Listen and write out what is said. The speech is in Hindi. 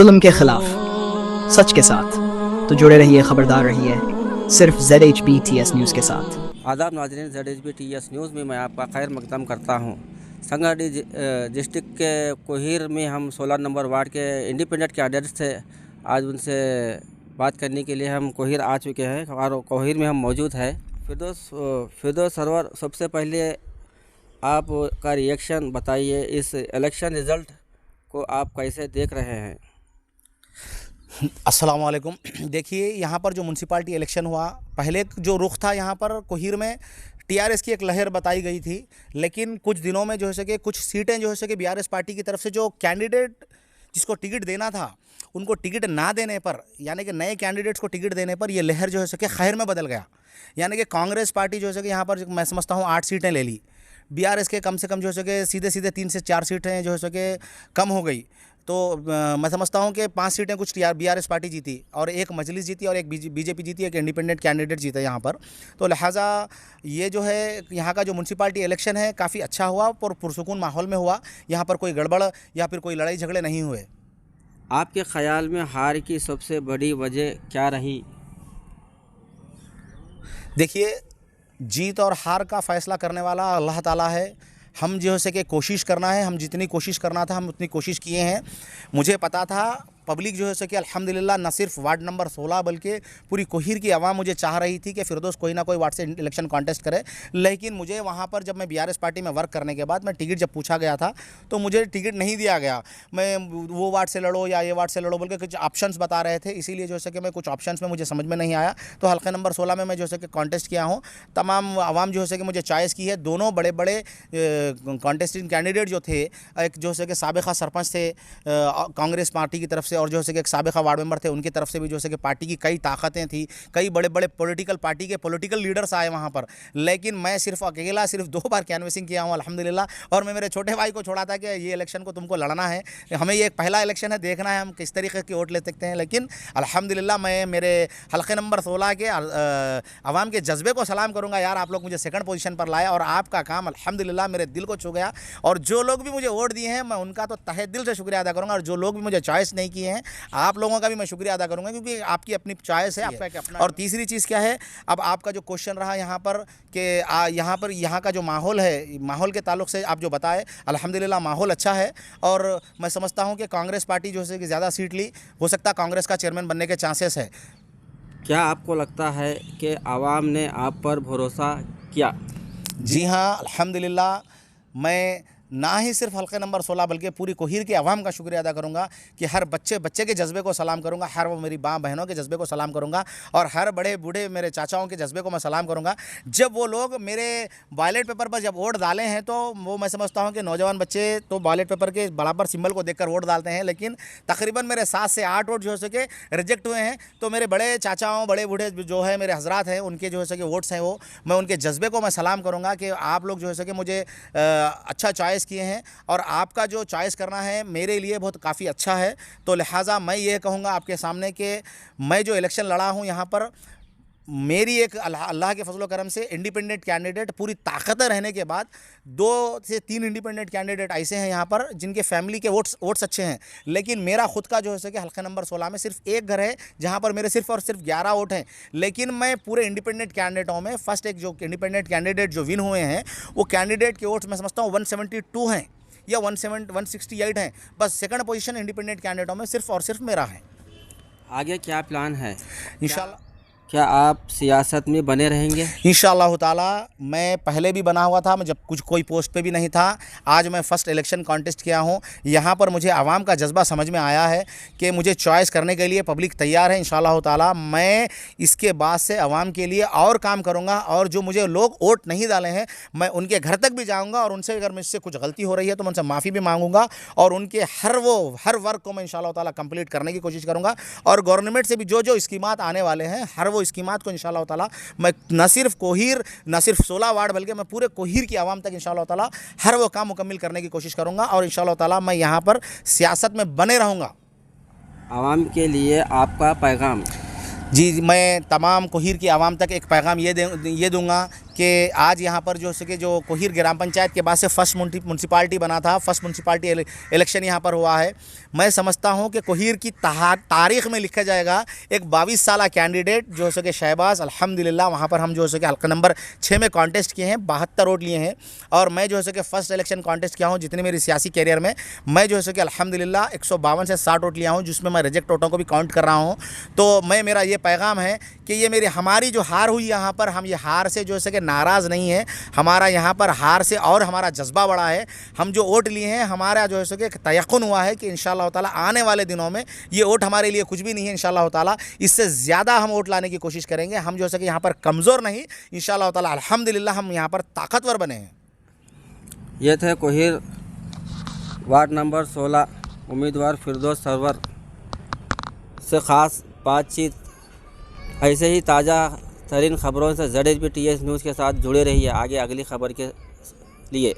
जुल्म के खिलाफ सच के साथ। तो जुड़े रहिए, खबरदार रहिए, सिर्फ ZHBTS न्यूज़ के साथ। आदाब नाज़रीन, ZHBTS न्यूज़ में मैं आपका खैर मकदम करता हूँ। संगारेड्डी डिस्ट्रिक्ट के कोहिर में हम 16 नंबर वार्ड के इंडिपेंडेंट कैंडिडेट्स थे। आज उनसे बात करने के लिए हम कोहिर आ चुके हैं और कोहिर में हम मौजूद है। फिरदौस सरवर, सबसे पहले आपका रिएक्शन बताइए, इस इलेक्शन रिज़ल्ट को आप कैसे देख रहे हैं? अस्सलाम वालेकुम। देखिए, यहाँ पर जो म्यूनसिपाल्टी इलेक्शन हुआ, पहले जो रुख था यहाँ पर कोहिर में TRS की एक लहर बताई गई थी, लेकिन कुछ दिनों में जो है सके कुछ सीटें जो है सके BRS पार्टी की तरफ से जो कैंडिडेट जिसको टिकट देना था उनको टिकट ना देने पर, यानी कि नए कैंडिडेट्स को टिकट देने पर ये लहर जो है सके खैर में बदल गया। यानी कि कांग्रेस पार्टी जो है सके यहाँ पर मैं समझता हूँ 8 सीटें ले ली, BRS के कम से कम जो है सके सीधे 3 से 4 सीटें जो है सके कम हो गई। तो मैं समझता हूँ कि 5 सीटें कुछ BRS पार्टी जीती और एक मजलिस जीती और एक BJP जीती, एक इंडिपेंडेंट कैंडिडेट जीता यहाँ पर। तो लिहाजा ये जो है यहाँ का जो म्यूनसिपाल्टी इलेक्शन है काफ़ी अच्छा हुआ और पुरसुकून माहौल में हुआ। यहाँ पर कोई गड़बड़ या फिर कोई लड़ाई झगड़े नहीं हुए। आपके ख़्याल में हार की सबसे बड़ी वजह क्या रही? देखिए, जीत और हार का फ़ैसला करने वाला अल्लाह ताला है। हम जो है सके कोशिश करना है, हम जितनी कोशिश करना था हम उतनी कोशिश किए हैं। मुझे पता था पब्लिक जो है सके अल्हम्दुलिल्लाह न सिर्फ वार्ड नंबर 16 बल्कि पूरी कोहिर की आवाम मुझे चाह रही थी कि फिरदौस कोई ना कोई वार्ड से इलेक्शन कॉन्टेस्ट करे। लेकिन मुझे वहाँ पर जब मैं BRS पार्टी में वर्क करने के बाद मैं टिकट जब पूछा गया था तो मुझे टिकट नहीं दिया गया। मैं वो वार्ड से लड़ो या ये वार्ड से लड़ो बोल के कुछ ऑप्शंस बता रहे थे, इसीलिए जो है सके मैं कुछ ऑप्शंस में मुझे समझ में नहीं आया। तो हल्के नंबर 16 में मैं जो है सके कॉन्टेस्ट किया हूँ। तमाम आवाम जो है सके मुझे चॉइस की है। दोनों बड़े बड़े कॉन्टेस्टिंग कैंडिडेट जो थे, एक जो है सके साबिका सरपंच थे कांग्रेस पार्टी की तरफ से और जो है सके एक साबिका वार्ड मेंबर थे, उनकी तरफ से भी जो है कि पार्टी की कई ताकतें थी, कई बड़े बड़े पॉलिटिकल पार्टी के पॉलिटिकल लीडर्स आए वहाँ पर। लेकिन मैं सिर्फ अकेला 2 बार कैनवसिंग किया हूँ अल्हम्दुलिल्लाह। और मैं मेरे छोटे भाई को छोड़ा था कि ये इलेक्शन को तुमको लड़ना है, हमें ये पहला इलेक्शन है, देखना है हम किस तरीके की वोट ले सकते हैं। लेकिन अल्हम्दुलिल्लाह मैं मेरे हल्के नंबर 16 के आवाम के जज्बे को सलाम करूँगा। यार, आप लोग मुझे सेकंड पोजीशन पर लाए और आपका काम अल्हम्दुलिल्लाह मेरे दिल को छू गया। और जो लोग भी मुझे वोट दिए हैं मैं उनका तो तहे दिल से शुक्रिया अदा करूँगा, और जो लोग भी मुझे चॉइस नहीं किए हैं आप लोगों का भी मैं शुक्रिया अदा करूंगा, क्योंकि आपकी अपनी चॉइस है, आपका अपना। और तीसरी चीज़ क्या है, अब आपका जो क्वेश्चन रहा यहाँ पर कि यहाँ का जो माहौल है, माहौल के ताल्लुक से आप जो बताए, अल्हम्दुलिल्लाह माहौल अच्छा है। और मैं समझता हूँ कि कांग्रेस पार्टी जो है कि ज़्यादा सीट ली, हो सकता है कांग्रेस का चेयरमैन बनने के चांसेस है। क्या आपको लगता है कि आवाम ने आप पर भरोसा किया? जी हाँ, अल्हम्दुलिल्लाह मैं ना ही सिर्फ हल्के नंबर 16 बल्कि पूरी कोहिर की आवाम का शुक्रिया अदा करूंगा कि हर बच्चे के जज्बे को सलाम करूंगा, हर वो मेरी माँ बहनों के जज्बे को सलाम करूंगा, और हर बड़े बूढ़े मेरे चाचाओं के जज्बे को मैं सलाम करूंगा। जब वो लोग मेरे बैलेट पेपर पर जब वोट डाले हैं तो वो मैं समझता हूँ कि नौजवान बच्चे तो बैलेट पेपर के बराबर सिंबल को देखकर वोट डालते हैं, लेकिन तकरीबन मेरे 7 से 8 वोट जो है सके रिजेक्ट हुए हैं। तो मेरे बड़े चाचाओं, बड़े बूढ़े जो है मेरे हजरात हैं, उनके जो है सके वोट्स हैं, वो मैं उनके जज्बे को मैं सलाम करूँगा कि आप लोग जो है सके मुझे अच्छा चॉइस किए हैं और आपका जो चॉइस करना है मेरे लिए बहुत काफ़ी अच्छा है। तो लिहाजा मैं ये कहूँगा आपके सामने कि मैं जो इलेक्शन लड़ा हूँ यहाँ पर, मेरी एक अल्लाह के फजल करम से इंडिपेंडेंट कैंडिडेट पूरी ताकत रहने के बाद 2 से 3 इंडिपेंडेंट कैंडिडेट ऐसे हैं यहाँ पर जिनके फैमिली के वोट्स अच्छे हैं। लेकिन मेरा खुद का जो है कि हल्का नंबर 16 में सिर्फ एक घर है जहाँ पर मेरे सिर्फ और सिर्फ 11 वोट हैं। लेकिन मैं पूरे इंडिपेंडेंट कैंडिडेटों में फर्स्ट एक जो इंडिपेंडेंट कैंडिडेट जो विन हुए हैं, वो कैंडिडेट के वोट्स मैं समझता हूँ 172 हैं या 168 हैं। बस सेकंड पोजीशन इंडिपेंडेंट कैंडिडेटों में सिर्फ और सिर्फ मेरा है। आगे क्या प्लान है? इंशाल्लाह क्या आप सियासत में बने रहेंगे? इंशाअल्लाह ताला। मैं पहले भी बना हुआ था, मैं जब कोई पोस्ट पे भी नहीं था। आज मैं फ़र्स्ट इलेक्शन कॉन्टेस्ट किया हूँ। यहाँ पर मुझे आवाम का जज्बा समझ में आया है कि मुझे चॉइस करने के लिए पब्लिक तैयार है। इंशाअल्लाह ताला मैं इसके बाद से आवाम के लिए और काम करूँगा, और जो मुझे लोग वोट नहीं डाले हैं मैं उनके घर तक भी जाऊँगा, और उनसे अगर मुझसे कुछ गलती हो रही है तो मैं उनसे माफ़ी भी मांगूँगा, और उनके हर वर्क को मैं इंशाअल्लाह ताला कंप्लीट करने की कोशिश करूँगा। और गवर्नमेंट से भी जो स्कीमात आने वाले हैं, हर वो स्कीमात को इंशाअल्लाह ताला मैं न सिर्फ कोहिर, न सिर्फ 16 वार्ड बल्कि मैं पूरे कोहिर की आवाम तक इंशाअल्लाह ताला हर वो काम मुकम्मिल करने की कोशिश करूँगा। और इंशाअल्लाह ताला मैं यहाँ पर सियासत में बने रहूँगा। आवाम के लिए आपका पैगाम? जी, मैं तमाम कोहिर की आवाम तक एक पैगाम ये दूँगा कि आज यहाँ पर जो सके जो कोहिर ग्राम पंचायत के बाद से फर्स्ट म्यूनसिपाल्टी बना था, फर्स्ट म्यूनसिपाल्टी इलेक्शन यहाँ पर हुआ है। मैं समझता हूँ कि कोहिर की तारीख़ में लिखा जाएगा एक 22 साल कैंडिडेट जो हो सके शहबाज, अल्हम्दुलिल्लाह वहाँ पर हम जो हो सके हल्का नंबर 6 में कॉन्टेस्ट किए हैं, 72 वोट लिए हैं। और मैं जो हो सके फर्स्ट इलेक्शन कॉन्टेस्ट किया हूँ जितनी मेरी सियासी कैरियर में, मैं जो हो सके अल्हम्दुलिल्लाह 152 से 60 वोट लिया हूँ, जिसमें मैं रिजेक्ट वोटों को भी काउंट कर रहा हूँ। तो मेरा ये पैगाम है कि ये हमारी जो हार हुई यहाँ पर, हम ये हार से जो हो सके नाराज़ नहीं है। हमारा यहाँ पर हार से और हमारा जज्बा बड़ा है। हम जो वोट लिए हैं, हमारा जो है सो कि तयक़ुन हुआ है कि इंशाअल्लाह ताला आने वाले दिनों में ये वोट हमारे लिए कुछ भी नहीं है। इंशाअल्लाह ताला इससे ज़्यादा हम वोट लाने की कोशिश करेंगे। हम जो है सके यहाँ पर कमज़ोर नहीं, इंशाअल्लाह ताला अल्हम्दुलिल्लाह हम यहाँ पर ताकतवर बने हैं। ये थे कोहिर वार्ड नंबर 16 उम्मीदवार फिरदौस सरवर से ख़ास बातचीत। ऐसे ही ताज़ा तरीन ख़बरों से ZHBTS न्यूज़ के साथ जुड़े रहिए आगे अगली ख़बर के लिए।